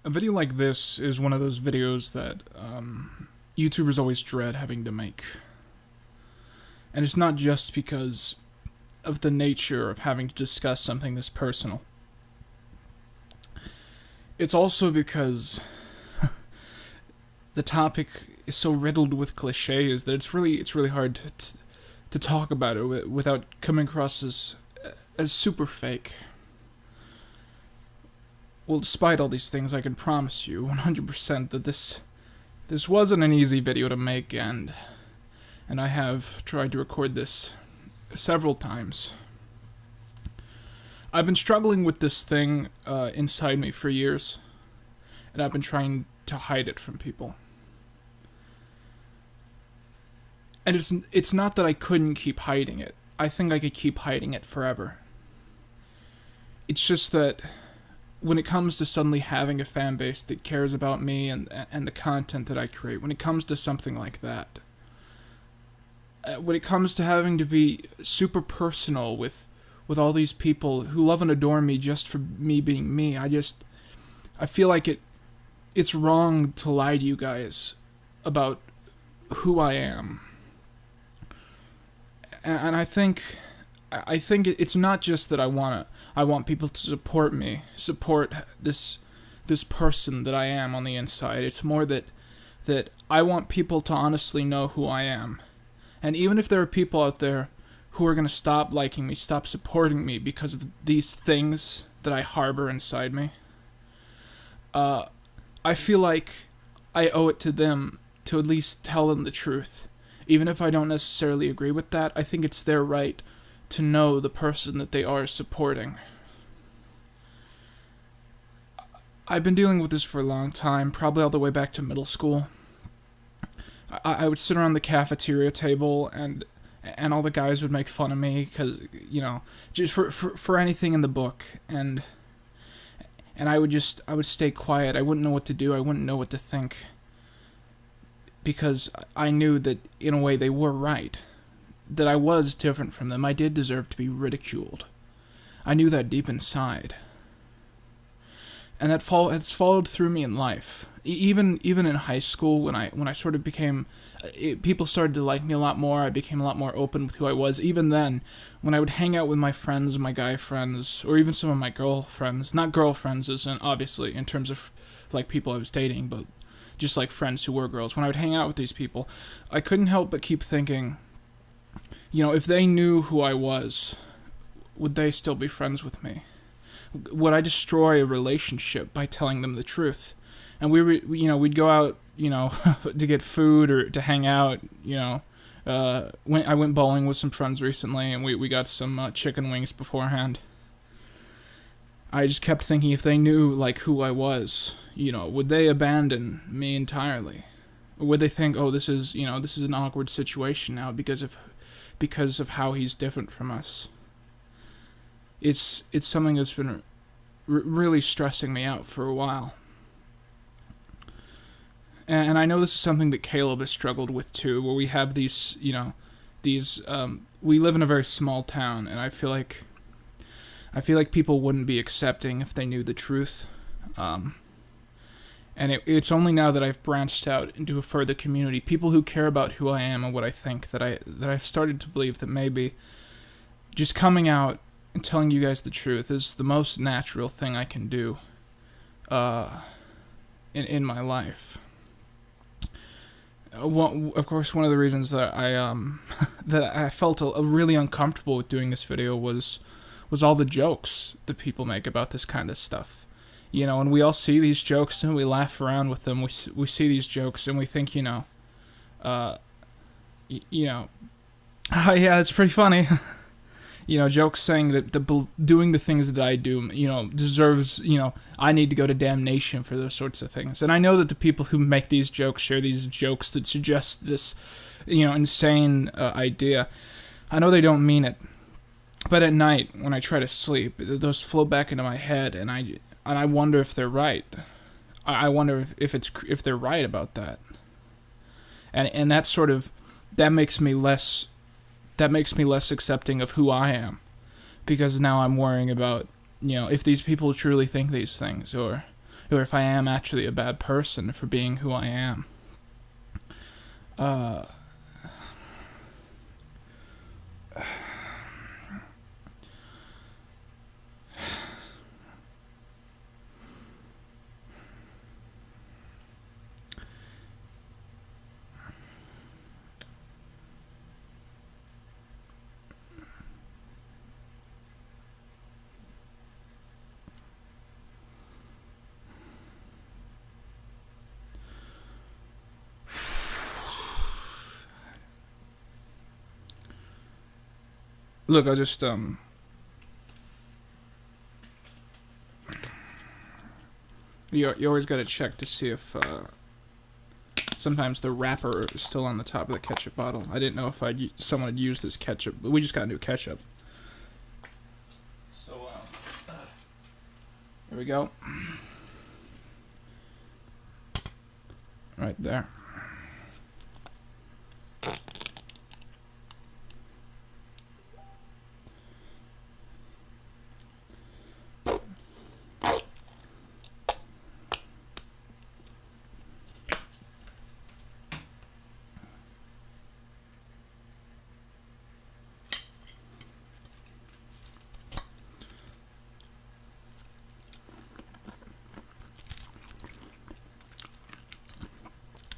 A video like this is one of those videos that YouTubers always dread having to make. And it's not just because of the nature of having to discuss something this personal. It's also because the topic is so riddled with cliches that it's really hard to talk about it without coming across as super fake. Well, despite all these things, I can promise you 100% that this wasn't an easy video to make, and I have tried to record this several times. I've been struggling with this thing inside me for years, and I've been trying to hide it from people. And it's not that I couldn't keep hiding it. I think I could keep hiding it forever. It's just that when it comes to suddenly having a fan base that cares about me and the content that I create, when it comes to something like that, when it comes to having to be super personal with all these people who love and adore me just for me being me, I feel like it's wrong to lie to you guys about who I am. And I think it's not just that I want people to support me, support this person that I am on the inside. It's more that I want people to honestly know who I am. And even if there are people out there who are going to stop liking me, stop supporting me because of these things that I harbor inside me, I feel like I owe it to them to at least tell them the truth. Even if I don't necessarily agree with that, I think it's their right to know the person that they are supporting. I've been dealing with this for a long time, probably all the way back to middle school. I would sit around the cafeteria table and all the guys would make fun of me because, just for anything in the book, and I would stay quiet. I wouldn't know what to do. I wouldn't know what to think, because I knew that in a way they were right, that I was different from them. I did deserve to be ridiculed. I knew that deep inside. And it's followed through me in life. Even in high school, when I sort of became, people started to like me a lot more. I became a lot more open with who I was. Even then, when I would hang out with my friends, my guy friends, or even some of my girlfriends, not girlfriends as in, obviously, in terms of like people I was dating, but just like friends who were girls. When I would hang out with these people, I couldn't help but keep thinking, if they knew who I was, would they still be friends with me? Would I destroy a relationship by telling them the truth? And we'd go out, to get food or to hang out, I went bowling with some friends recently, and we got some chicken wings beforehand. I just kept thinking, if they knew, who I was, would they abandon me entirely? Or would they think, oh, this is an awkward situation now because of how he's different from us? It's something that's been really stressing me out for a while. And I know this is something that Caleb has struggled with too, where we have these, we live in a very small town, and I feel like people wouldn't be accepting if they knew the truth. And it's only now that I've branched out into a further community, people who care about who I am and what I think, that I've started to believe that maybe just coming out and telling you guys the truth is the most natural thing I can do in my life. Of course, one of the reasons that I felt really uncomfortable with doing this video was all the jokes that people make about this kind of stuff. And we all see these jokes and we laugh around with them. We see these jokes and we think, oh yeah, it's pretty funny. Jokes saying that doing the things that I do, deserves, I need to go to damnation for those sorts of things. And I know that the people who make these jokes share these jokes that suggest this, insane idea. I know they don't mean it. But at night, when I try to sleep, those flow back into my head, and I wonder if they're right. I wonder if they're right about that. And that makes me less accepting of who I am, because now I'm worrying about, if these people truly think these things, or or if I am actually a bad person for being who I am. Look, I just, you always gotta check to see if, sometimes the wrapper is still on the top of the ketchup bottle. I didn't know if someone had used this ketchup, but we just got new ketchup. So, there we go. Right there.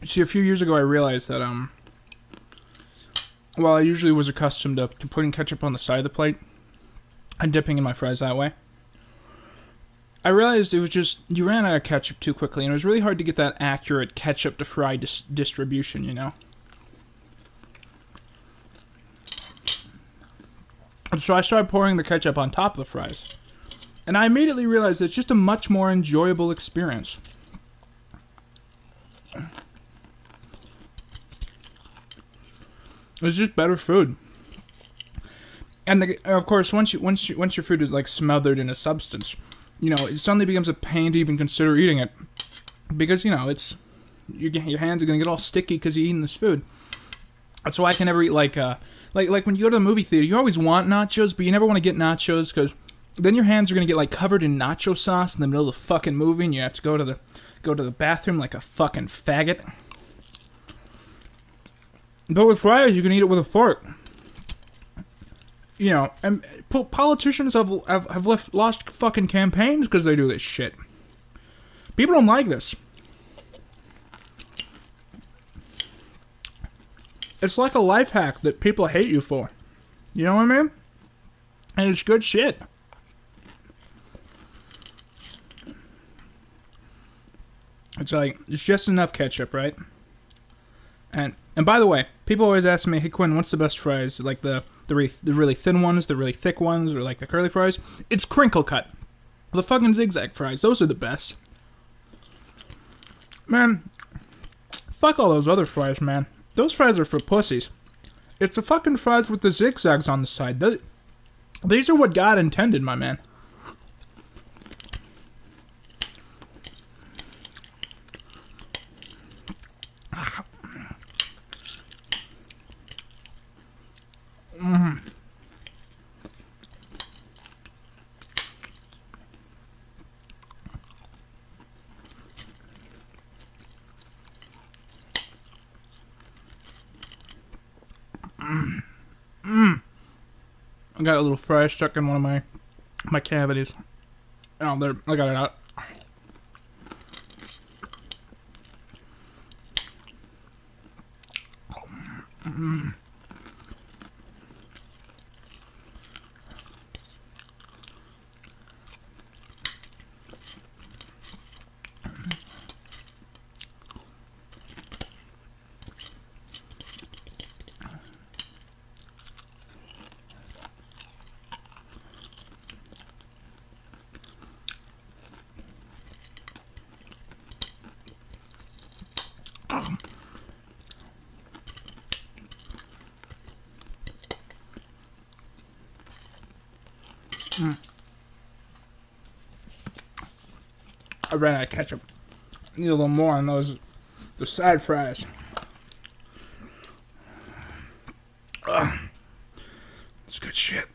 See, a few years ago I realized that, while I usually was accustomed to putting ketchup on the side of the plate and dipping in my fries that way, I realized it was just, you ran out of ketchup too quickly, and it was really hard to get that accurate ketchup to fry distribution, you know? And so I started pouring the ketchup on top of the fries, and I immediately realized it's just a much more enjoyable experience. It's just better food, and of course, once your food is like smothered in a substance, you know, it suddenly becomes a pain to even consider eating it, because you know your hands are gonna get all sticky because you're eating this food. That's why I can never eat like when you go to the movie theater, you always want nachos, but you never want to get nachos because then your hands are gonna get like covered in nacho sauce in the middle of the fucking movie, and you have to go to the bathroom like a fucking faggot. But with fries, you can eat it with a fork. You know, and politicians have lost fucking campaigns because they do this shit. People don't like this. It's like a life hack that people hate you for. You know what I mean? And it's good shit. It's like, it's just enough ketchup, right? And by the way, people always ask me, hey Quinn, what's the best fries? Like the really thin ones, the really thick ones, or like the curly fries? It's crinkle cut. The fucking zigzag fries, those are the best. Man, fuck all those other fries, man. Those fries are for pussies. It's the fucking fries with the zigzags on the side. These are what God intended, my man. I got a little fry stuck in one of my cavities. Oh, there, I got it out. I ran out of ketchup. I need a little more on the side fries. It's good shit.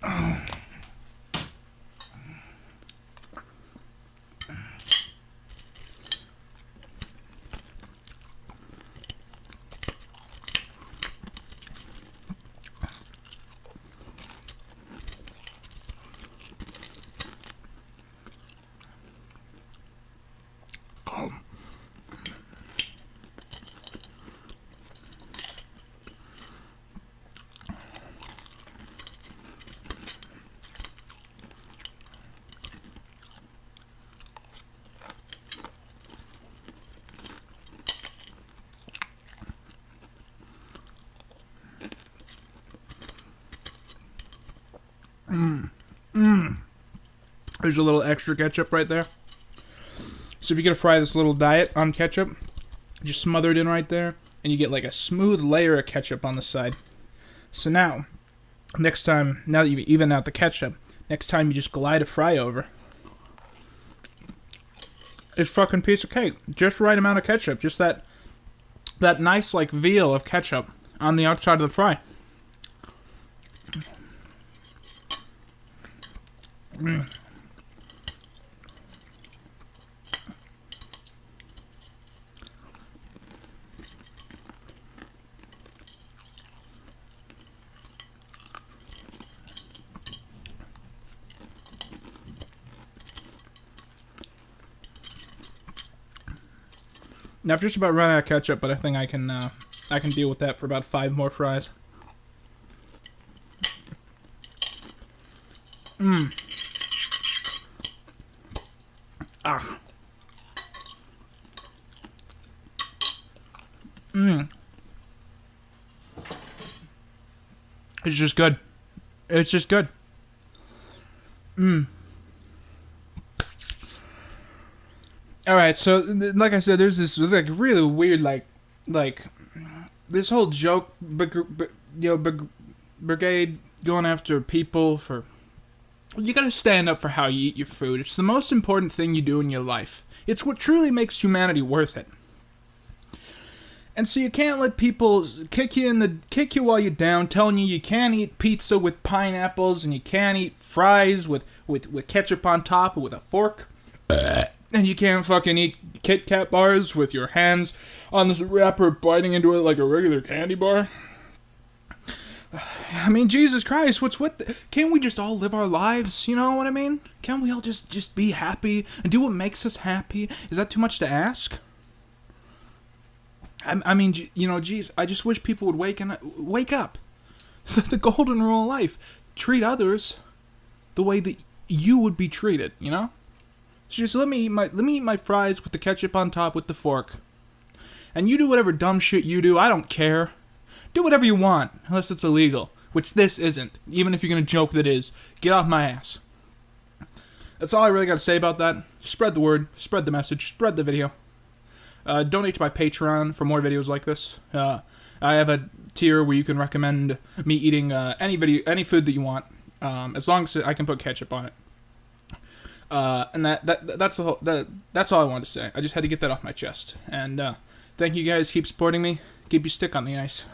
There's a little extra ketchup right there. So if you're gonna fry this little diet on ketchup, just smother it in right there, and you get like a smooth layer of ketchup on the side. So now, next time, now that you've evened out the ketchup, next time you just glide a fry over, it's fucking piece of cake. Just right amount of ketchup, just that nice like veal of ketchup on the outside of the fry. Now I've just about run out of ketchup, but I think I can deal with that for about 5 more fries. It's just good. It's just good. Alright, so, like I said, there's this, like, really weird, like, this whole joke, brigade going after people for... You gotta stand up for how you eat your food. It's the most important thing you do in your life. It's what truly makes humanity worth it. And so you can't let people kick you while you're down, telling you can't eat pizza with pineapples and you can't eat fries with ketchup on top or with a fork. And you can't fucking eat Kit Kat bars with your hands on this wrapper biting into it like a regular candy bar. I mean, Jesus Christ, what's with can't we just all live our lives, you know what I mean? Can't we all just be happy and do what makes us happy? Is that too much to ask? I mean, you know, geez, I just wish people would wake up. It's the golden rule of life. Treat others the way that you would be treated, you know? So just let me eat my fries with the ketchup on top with the fork. And you do whatever dumb shit you do, I don't care. Do whatever you want, unless it's illegal, which this isn't. Even if you're gonna joke that it is. Get off my ass. That's all I really gotta say about that. Spread the word, spread the message, spread the video. Donate to my Patreon for more videos like this. I have a tier where you can recommend me eating any food that you want, as long as I can put ketchup on it. And that's all I wanted to say. I just had to get that off my chest. And thank you guys. Keep supporting me. Keep your stick on the ice.